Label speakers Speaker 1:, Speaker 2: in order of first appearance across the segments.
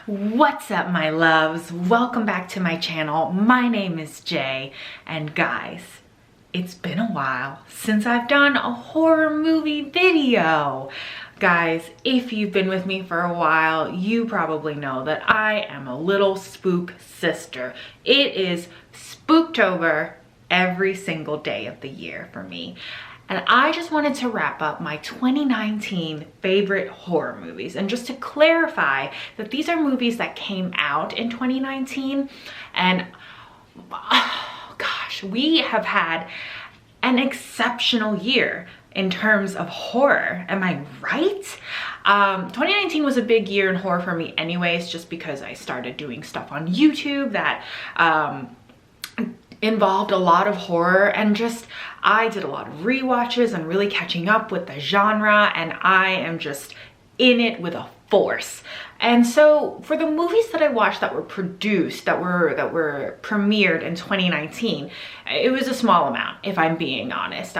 Speaker 1: What's up, my loves? Welcome back to my channel. My name is Jae, and guys, it's been a while since I've done a horror movie video. Guys, if you've been with me for a while, you probably know that I am a little spook sister. It is Spooktober every single day of the year for me. And I just wanted to wrap up my 2019 favorite horror movies. And just to clarify that these are movies that came out in 2019. And oh gosh, we have had an exceptional year in terms of horror. Am I right? 2019 was a big year in horror for me anyways, just because I started doing stuff on YouTube that involved a lot of horror, and just I did a lot of rewatches and really catching up with the genre, and I am just in it with a force. And so for the movies that I watched that were produced, that were premiered in 2019, it was a small amount, if I'm being honest.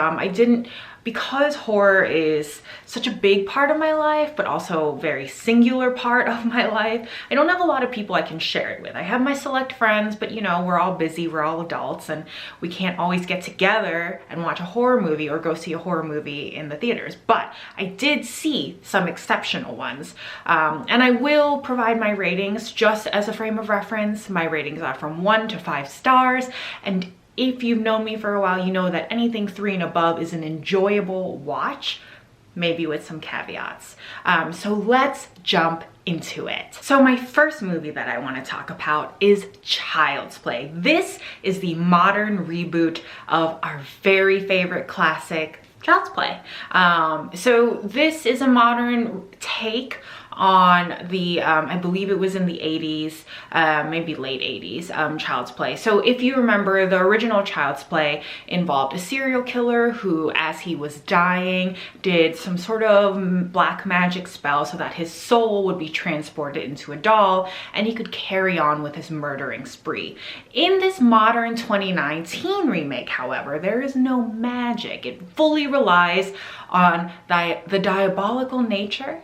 Speaker 1: Because horror is such a big part of my life, but also a very singular part of my life, I don't have a lot of people I can share it with. I have my select friends, but you know, we're all busy, we're all adults, and we can't always get together and watch a horror movie or go see a horror movie in the theaters. But I did see some exceptional ones, and I will provide my ratings just as a frame of reference. My ratings are from 1 to 5 stars, and if you've known me for a while, you know that anything 3 and above is an enjoyable watch, maybe with some caveats. So let's jump into it. So my first movie that I want to talk about is Child's Play. This is the modern reboot of our very favorite classic, Child's Play. So this is a modern take on the, I believe it was in the 80s, maybe late 80s, Child's Play. So if you remember, the original Child's Play involved a serial killer who, as he was dying, did some sort of black magic spell so that his soul would be transported into a doll and he could carry on with his murdering spree. In this modern 2019 remake, however, there is no magic. It fully relies on the diabolical nature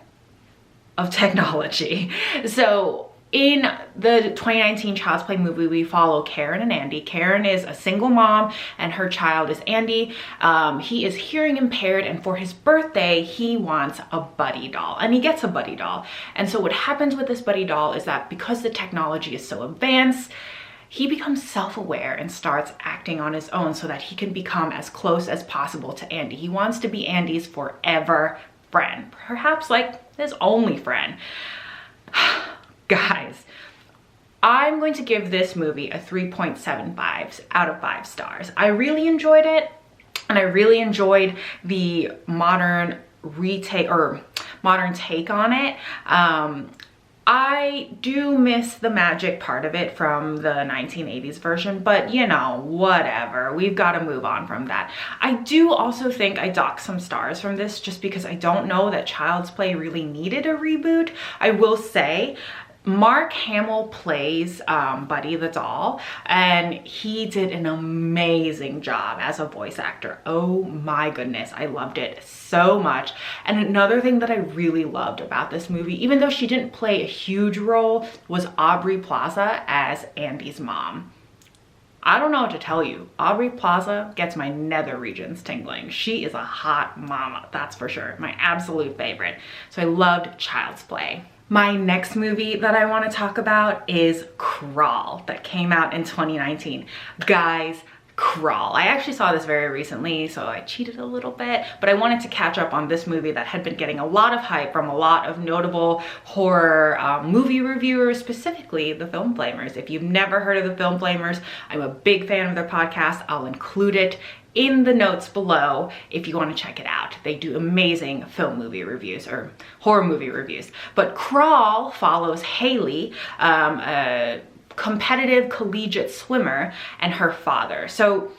Speaker 1: of technology. So in the 2019 Child's Play movie, we follow Karen and Andy. Karen is a single mom and her child is Andy. He is hearing impaired, and for his birthday, he wants a buddy doll, and he gets a buddy doll. And so what happens with this buddy doll is that because the technology is so advanced, he becomes self-aware and starts acting on his own so that he can become as close as possible to Andy. He wants to be Andy's forever friend, perhaps like his only friend. Guys, I'm going to give this movie a 3.75 out of 5 stars. I really enjoyed it, and I really enjoyed the modern retake or modern take on it. I do miss the magic part of it from the 1980s version, but you know, whatever. We've got to move on from that. I do also think I docked some stars from this just because I don't know that Child's Play really needed a reboot. I will say, Mark Hamill plays Buddy the doll, and he did an amazing job as a voice actor. Oh my goodness, I loved it so much. And another thing that I really loved about this movie, even though she didn't play a huge role, was Aubrey Plaza as Andy's mom. I don't know what to tell you. Aubrey Plaza gets my nether regions tingling. She is a hot mama, that's for sure. My absolute favorite. So I loved Child's Play. My next movie that I want to talk about is Crawl, that came out in 2019. Guys, Crawl. I actually saw this very recently, so I cheated a little bit, but I wanted to catch up on this movie that had been getting a lot of hype from a lot of notable horror movie reviewers, specifically the Film Flamers. If you've never heard of the Film Flamers, I'm a big fan of their podcast. I'll include it in the notes below if you want to check it out. They do amazing film movie reviews or horror movie reviews. But Crawl follows Haley, a competitive collegiate swimmer, and her father. So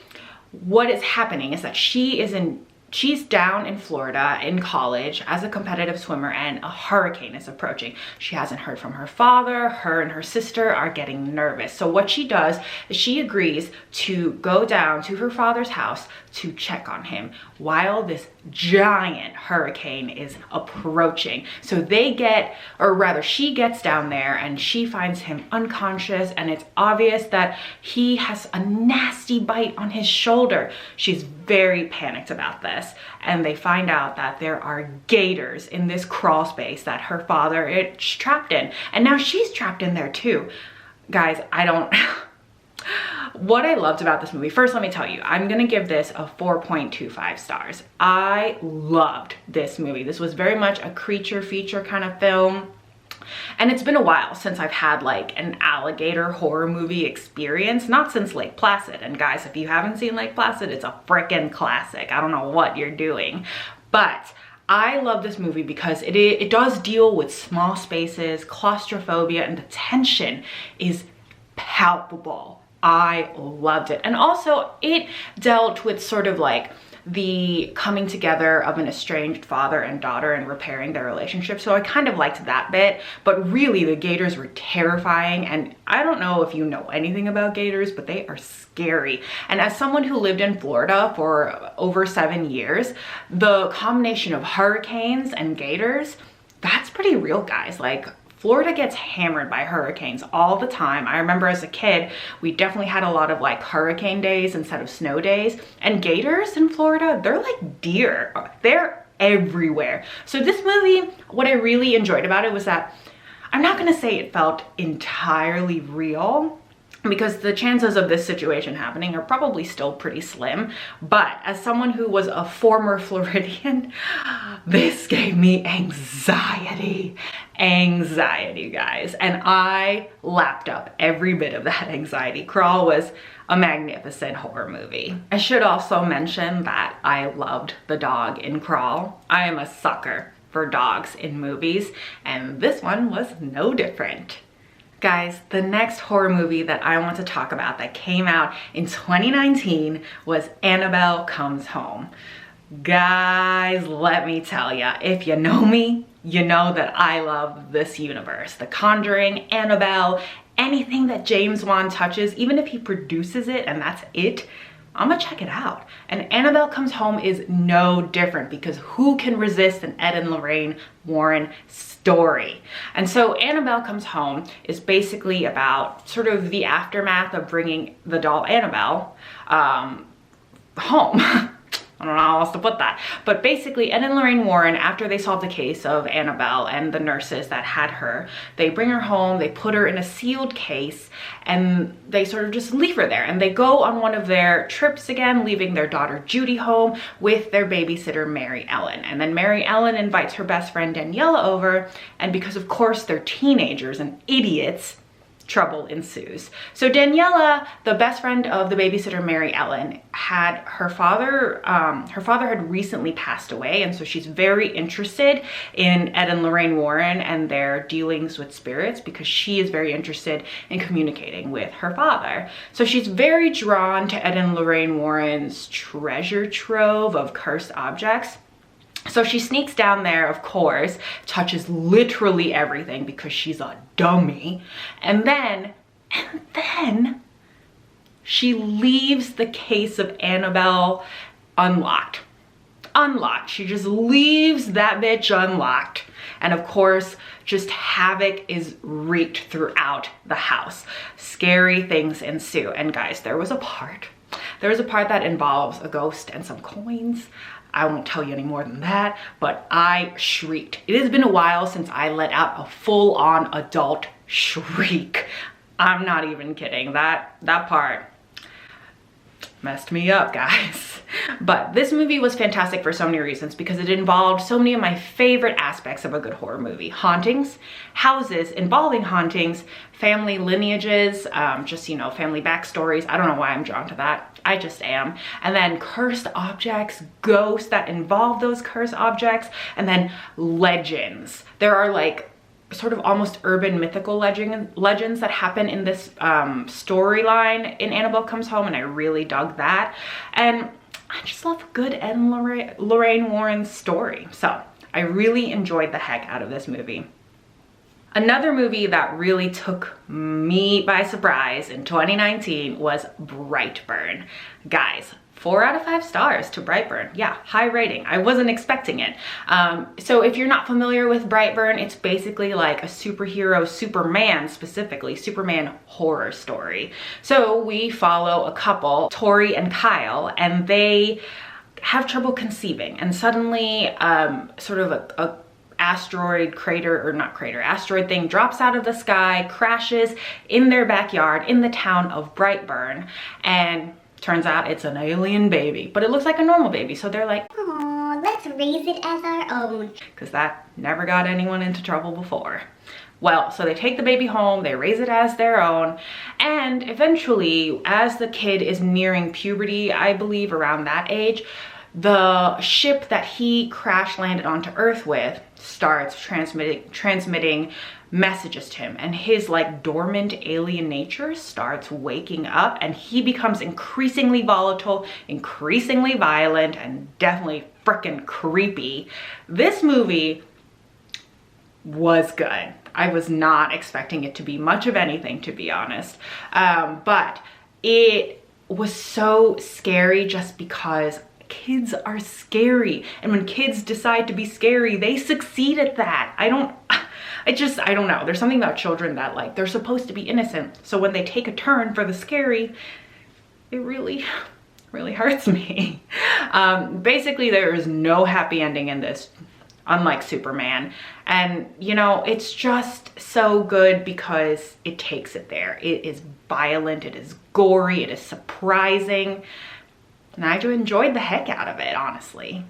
Speaker 1: what is happening is that she's down in Florida in college as a competitive swimmer, and a hurricane is approaching. She hasn't heard from her father. Her and her sister are getting nervous. So what she does is she agrees to go down to her father's house to check on him while this giant hurricane is approaching. So they get, or rather she gets down there and she finds him unconscious, and it's obvious that he has a nasty bite on his shoulder. She's very panicked about this, and they find out that there are gators in this crawl space that her father is trapped in, and now she's trapped in there too. Guys, what I loved about this movie, first let me tell you, I'm gonna give this a 4.25 stars. I loved this movie. This was very much a creature feature kind of film. And it's been a while since I've had like an alligator horror movie experience, not since Lake Placid. And guys, if you haven't seen Lake Placid, it's a freaking classic. I don't know what you're doing. But I love this movie because it does deal with small spaces, claustrophobia, and the tension is palpable. I loved it. And also it dealt with sort of like the coming together of an estranged father and daughter and repairing their relationship. So I kind of liked that bit, but really the gators were terrifying. And I don't know if you know anything about gators, but they are scary. And as someone who lived in Florida for over 7 years, the combination of hurricanes and gators, that's pretty real, guys. Like, Florida gets hammered by hurricanes all the time. I remember as a kid, we definitely had a lot of like hurricane days instead of snow days. And gators in Florida, they're like deer. They're everywhere. So this movie, what I really enjoyed about it was that I'm not gonna say it felt entirely real, because the chances of this situation happening are probably still pretty slim. But as someone who was a former Floridian, this gave me anxiety, guys. And I lapped up every bit of that anxiety. Crawl was a magnificent horror movie. I should also mention that I loved the dog in Crawl. I am a sucker for dogs in movies, and this one was no different. Guys, the next horror movie that I want to talk about that came out in 2019 was Annabelle Comes Home. Guys, let me tell ya, if you know me, you know that I love this universe. The Conjuring, Annabelle, anything that James Wan touches, even if he produces it and that's it, I'm gonna check it out. And Annabelle Comes Home is no different, because who can resist an Ed and Lorraine Warren story? And so Annabelle Comes Home is basically about sort of the aftermath of bringing the doll Annabelle home. I don't know how else to put that. But basically, Ed and Lorraine Warren, after they solve the case of Annabelle and the nurses that had her, they bring her home, they put her in a sealed case, and they sort of just leave her there. And they go on one of their trips again, leaving their daughter Judy home with their babysitter Mary Ellen. And then Mary Ellen invites her best friend Daniela over, and because of course they're teenagers and idiots, trouble ensues. So Daniela, the best friend of the babysitter Mary Ellen, had her father had recently passed away, and so she's very interested in Ed and Lorraine Warren and their dealings with spirits, because she is very interested in communicating with her father. So she's very drawn to Ed and Lorraine Warren's treasure trove of cursed objects. So she sneaks down there, of course, touches literally everything because she's a dummy. And then she leaves the case of Annabelle unlocked. She just leaves that bitch unlocked. And of course, just havoc is wreaked throughout the house. Scary things ensue. And guys, there was a part that involves a ghost and some coins. I won't tell you any more than that, but I shrieked. It has been a while since I let out a full-on adult shriek. I'm not even kidding. That part messed me up, guys. But this movie was fantastic for so many reasons, because it involved so many of my favorite aspects of a good horror movie. Hauntings, houses involving hauntings, family lineages, just, you know, family backstories. I don't know why I'm drawn to that. I just am. And then cursed objects, ghosts that involve those cursed objects, and then legends. There are like sort of almost urban mythical legends that happen in this storyline in Annabelle Comes Home, and I really dug that. And I just love a good Ed and Lorraine Warren story. So I really enjoyed the heck out of this movie. Another movie that really took me by surprise in 2019 was Brightburn. Guys, 4 out of 5 stars to Brightburn. Yeah, high rating. I wasn't expecting it. So if you're not familiar with Brightburn, it's basically like a superhero, Superman specifically, Superman horror story. So we follow a couple, Tori and Kyle, and they have trouble conceiving, and suddenly sort of a asteroid crater, or not crater, asteroid thing drops out of the sky, crashes in their backyard in the town of Brightburn, and turns out it's an alien baby, but it looks like a normal baby. So they're like,
Speaker 2: oh, let's raise it as our own.
Speaker 1: Because that never got anyone into trouble before. Well, so they take the baby home, they raise it as their own, and eventually, as the kid is nearing puberty, I believe around that age, the ship that he crash landed onto Earth with starts transmitting messages to him, and his like dormant alien nature starts waking up, and he becomes increasingly volatile, increasingly violent, and definitely freaking creepy. This movie was good. I was not expecting it to be much of anything, to be honest, but it was so scary just because kids are scary, and when kids decide to be scary, they succeed at that. I don't know. There's something about children that, like, they're supposed to be innocent, so when they take a turn for the scary, it really hurts me. Basically, there is no happy ending in this, unlike Superman. And you know, it's just so good because it takes it there. It is violent, it is gory, it is surprising, and I enjoyed the heck out of it, honestly.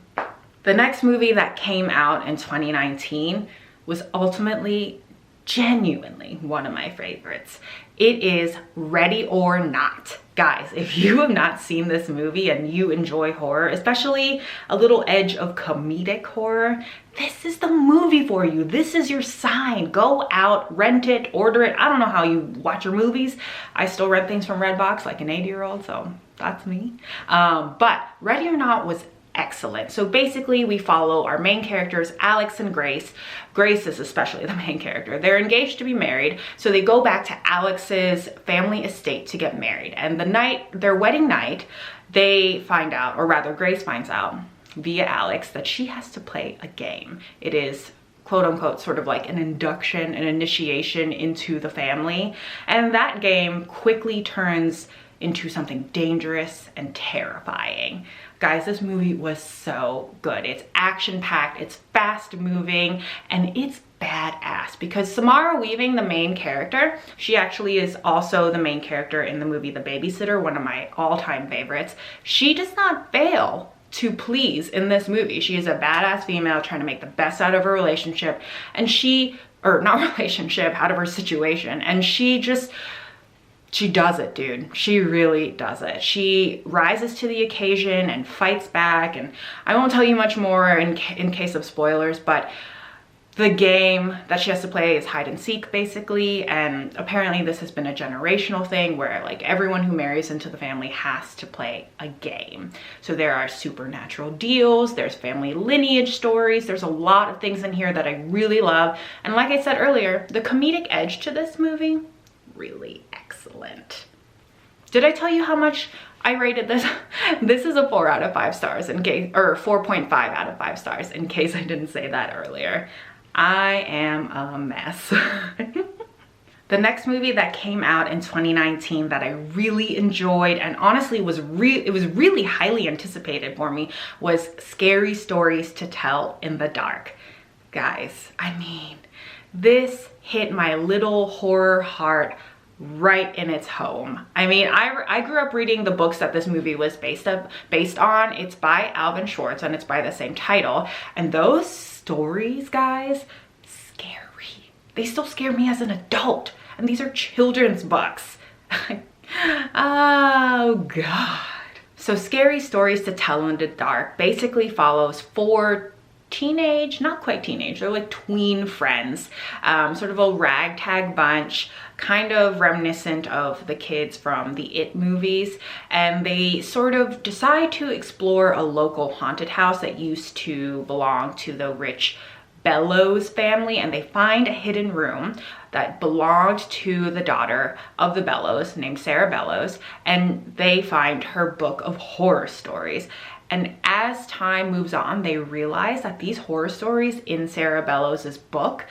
Speaker 1: The next movie that came out in 2019 was ultimately, genuinely one of my favorites. It is Ready or Not. Guys, if you have not seen this movie and you enjoy horror, especially a little edge of comedic horror, this is the movie for you. This is your sign. Go out, rent it, order it. I don't know how you watch your movies. I still rent things from Redbox like an 80-year-old, so that's me. But Ready or Not was excellent. So basically we follow our main characters, Alex and Grace. Grace is especially the main character. They're engaged to be married, so they go back to Alex's family estate to get married. And the night, their wedding night, they find out, or rather Grace finds out via Alex, that she has to play a game. It is quote unquote sort of like an induction, an initiation into the family. And that game quickly turns into something dangerous and terrifying. Guys, this movie was so good. It's action-packed, it's fast-moving, and it's badass because Samara Weaving, the main character, she actually is also the main character in the movie The Babysitter, one of my all-time favorites. She does not fail to please in this movie. She is a badass female trying to make the best out of her relationship, and out of her situation, and she does it, dude. She really does it. She rises to the occasion and fights back, and I won't tell you much more in case of spoilers, but the game that she has to play is hide and seek, basically, and apparently this has been a generational thing where like everyone who marries into the family has to play a game. So there are supernatural deals, there's family lineage stories, there's a lot of things in here that I really love, and like I said earlier, the comedic edge to this movie, really excellent. Did I tell you how much I rated this? This is a 4 out of 5 stars in case, or 4.5 out of 5 stars in case I didn't say that earlier. I am a mess. The next movie that came out in 2019 that I really enjoyed and honestly it was really highly anticipated for me was Scary Stories to Tell in the Dark. Guys, I mean, this hit my little horror heart right in its home. I mean, I grew up reading the books that this movie was based on. It's by Alvin Schwartz and it's by the same title. And those stories, guys, scary. They still scare me as an adult. And these are children's books. Oh God. So Scary Stories to Tell in the Dark basically follows 4 teenage, not quite teenage, they're like tween friends, sort of a ragtag bunch, kind of reminiscent of the kids from the It movies, and they sort of decide to explore a local haunted house that used to belong to the rich Bellows family, and they find a hidden room that belonged to the daughter of the Bellows named Sarah Bellows, and they find her book of horror stories. And as time moves on, they realize that these horror stories in Sarah Bellows's book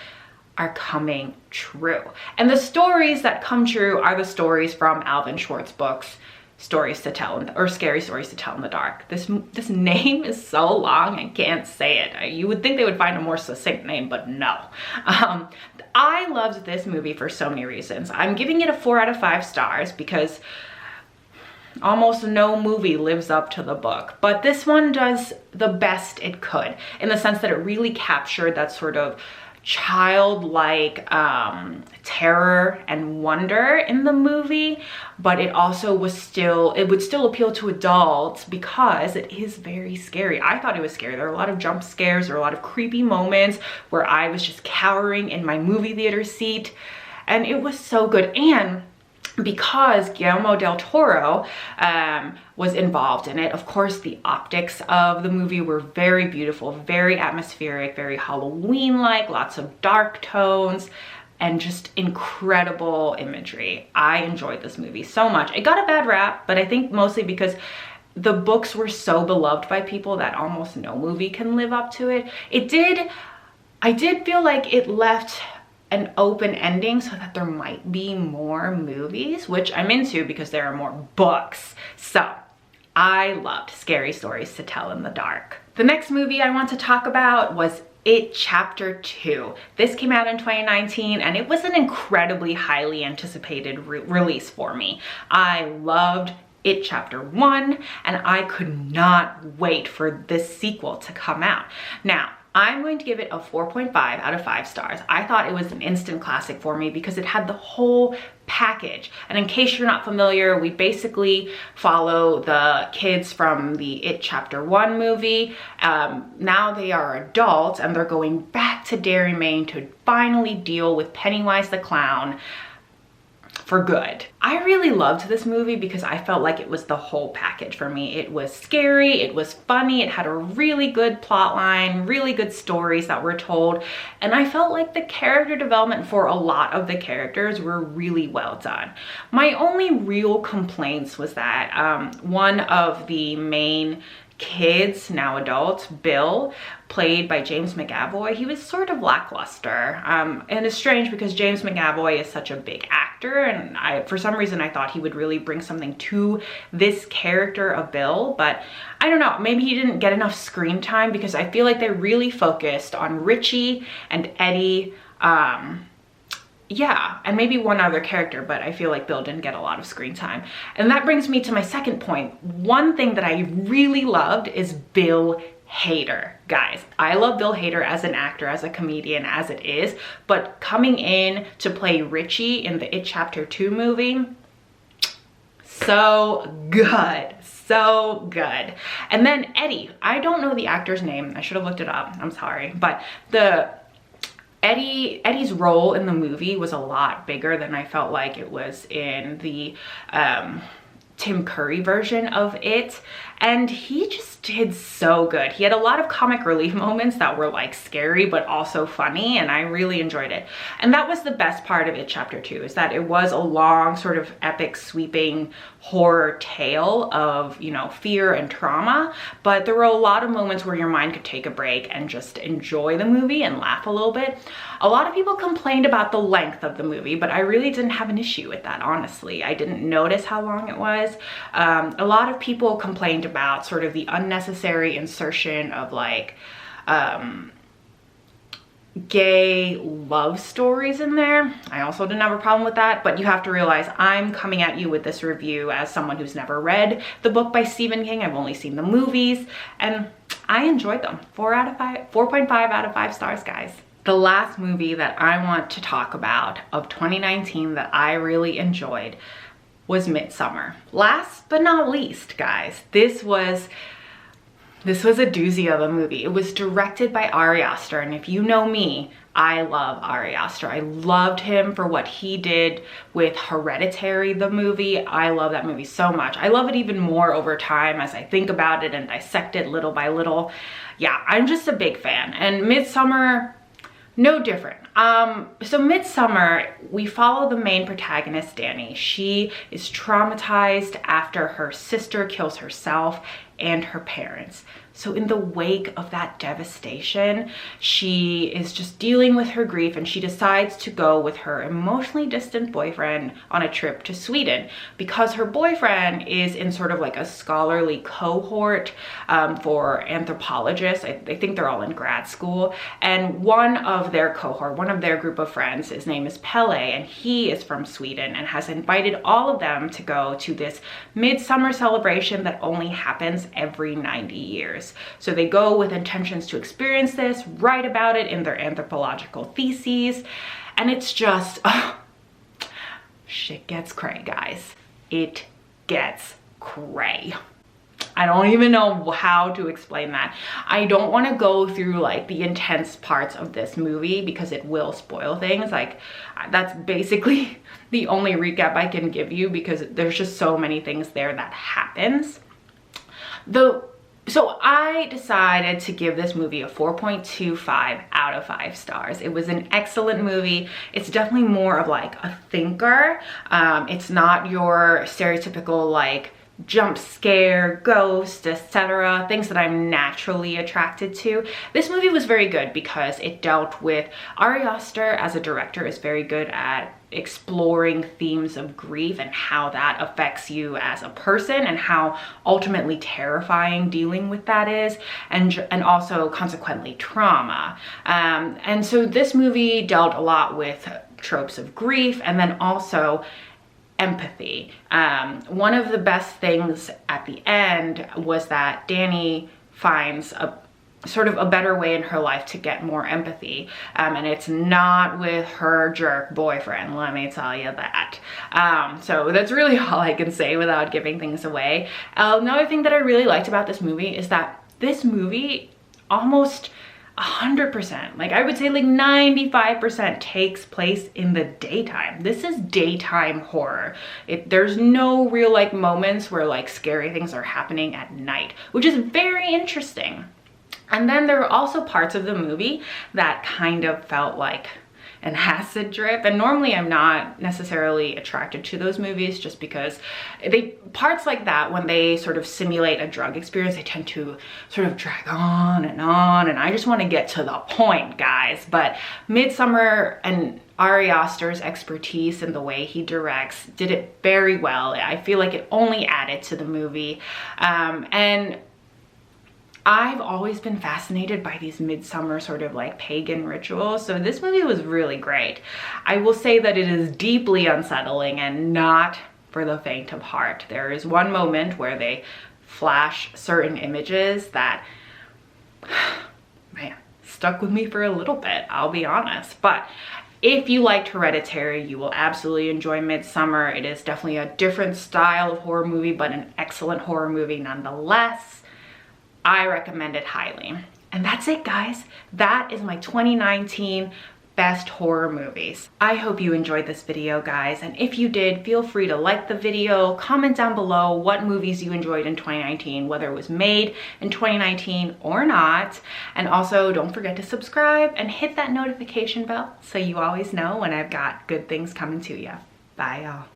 Speaker 1: are coming true. And the stories that come true are the stories from Alvin Schwartz's books, Stories to Tell, or Scary Stories to Tell in the Dark. This name is so long, I can't say it. You would think they would find a more succinct name, but no. I loved this movie for so many reasons. I'm giving it a 4 out of 5 stars because almost no movie lives up to the book, but this one does the best it could in the sense that it really captured that sort of childlike terror and wonder in the movie, but it also would still appeal to adults because it is very scary. I thought it was scary. There are a lot of jump scares, there are a lot of creepy moments where I was just cowering in my movie theater seat, and it was so good. And because Guillermo del Toro was involved in it, of course, the optics of the movie were very beautiful, very atmospheric, very Halloween-like, lots of dark tones, and just incredible imagery. I enjoyed this movie so much. It got a bad rap, but I think mostly because the books were so beloved by people that almost no movie can live up to it. I did feel like it left an open ending so that there might be more movies, which I'm into because there are more books. So I loved Scary Stories to Tell in the Dark. The next movie I want to talk about was It Chapter 2. This came out in 2019 and it was an incredibly highly anticipated release for me. I loved It Chapter 1 and I could not wait for this sequel to come out. Now, I'm going to give it a 4.5 out of 5 stars. I thought it was an instant classic for me because it had the whole package. And in case you're not familiar, we basically follow the kids from the It Chapter 1 movie. Now they are adults and they're going back to Derry, Maine to finally deal with Pennywise the Clown for good. I really loved this movie because I felt like it was the whole package for me. It was scary, it was funny, it had a really good plot line, really good stories that were told, and I felt like the character development for a lot of the characters were really well done. My only real complaints was that one of the main kids, now adults, Bill, played by James McAvoy, he was sort of lackluster. And it's strange because James McAvoy is such a big actor, and for some reason I thought he would really bring something to this character of Bill, but I don't know, maybe he didn't get enough screen time because I feel like they really focused on Richie and Eddie, yeah, and maybe one other character, but I feel like Bill didn't get a lot of screen time. And that brings me to my second point. One thing that I really loved is Bill Hader. Guys, I love Bill Hader as an actor, as a comedian, as it is, but coming in to play Richie in the It Chapter 2 movie, so good. So good. And then Eddie, I don't know the actor's name. I should have looked it up. I'm sorry. But Eddie's role in the movie was a lot bigger than I felt like it was in the Tim Curry version of it, and he just did so good. He had a lot of comic relief moments that were like scary but also funny, and I really enjoyed it. And that was the best part of It Chapter 2, is that it was a long sort of epic sweeping horror tale of, you know, fear and trauma, but there were a lot of moments where your mind could take a break and just enjoy the movie and laugh a little bit. A lot of people complained about the length of the movie, but I really didn't have an issue with that, honestly. I didn't notice how long it was. A lot of people complained about sort of the unnecessary insertion of like gay love stories in there. I also didn't have a problem with that, but you have to realize I'm coming at you with this review as someone who's never read the book by Stephen King. I've only seen the movies and I enjoyed them. 4.5 out of 5 stars, guys. The last movie that I want to talk about of 2019 that I really enjoyed was Midsommar. Last but not least, guys, this was a doozy of a movie. It was directed by Ari Aster, and if you know me, I love Ari Aster. I loved him for what he did with Hereditary, the movie. I love that movie so much. I love it even more over time as I think about it and dissect it little by little. Yeah, I'm just a big fan. And Midsommar, no different. So Midsummer, we follow the main protagonist, Danny. She is traumatized after her sister kills herself and her parents. So in the wake of that devastation, she is just dealing with her grief, and she decides to go with her emotionally distant boyfriend on a trip to Sweden because her boyfriend is in sort of like a scholarly cohort for anthropologists. I think they're all in grad school. And one of their cohort, one of their group of friends, his name is Pelle, and he is from Sweden and has invited all of them to go to this midsummer celebration that only happens every 90 years. So they go with intentions to experience this, write about it in their anthropological theses, and it's just, shit gets cray, guys. It gets cray. I don't even know how to explain that. I don't want to go through like the intense parts of this movie because it will spoil things. Like, that's basically the only recap I can give you because there's just so many things there that happens. So I decided to give this movie a 4.25 out of 5 stars. It was an excellent movie. It's definitely more of like a thinker. It's not your stereotypical like jump scare, ghost, etc., things that I'm naturally attracted to. This movie was very good because it dealt with, Ari Aster as a director is very good at exploring themes of grief and how that affects you as a person and how ultimately terrifying dealing with that is, and also consequently trauma. And so this movie dealt a lot with tropes of grief and then also empathy. One of the best things at the end was that Danny finds a sort of a better way in her life to get more empathy, and it's not with her jerk boyfriend, let me tell you that. So that's really all I can say without giving things away. Another thing that I really liked about this movie is that this movie almost 100%, like I would say like 95% takes place in the daytime. This is daytime horror. There's no real like moments where like scary things are happening at night, which is very interesting. And then there were also parts of the movie that kind of felt like an acid trip, and normally I'm not necessarily attracted to those movies just because parts like that, when they sort of simulate a drug experience, they tend to sort of drag on, and I just want to get to the point, guys. But Midsummer and Ari Aster's expertise and the way he directs did it very well. I feel like it only added to the movie, and I've always been fascinated by these midsummer sort of like pagan rituals, so this movie was really great. I will say that it is deeply unsettling and not for the faint of heart. There is one moment where they flash certain images that, man, stuck with me for a little bit, I'll be honest. But if you liked Hereditary, you will absolutely enjoy Midsummer. It is definitely a different style of horror movie, but an excellent horror movie nonetheless. I recommend it highly. And that's it, guys. That is my 2019 best horror movies. I hope you enjoyed this video, guys. And if you did, feel free to like the video, comment down below what movies you enjoyed in 2019, whether it was made in 2019 or not. And also don't forget to subscribe and hit that notification bell so you always know when I've got good things coming to you. Bye, y'all.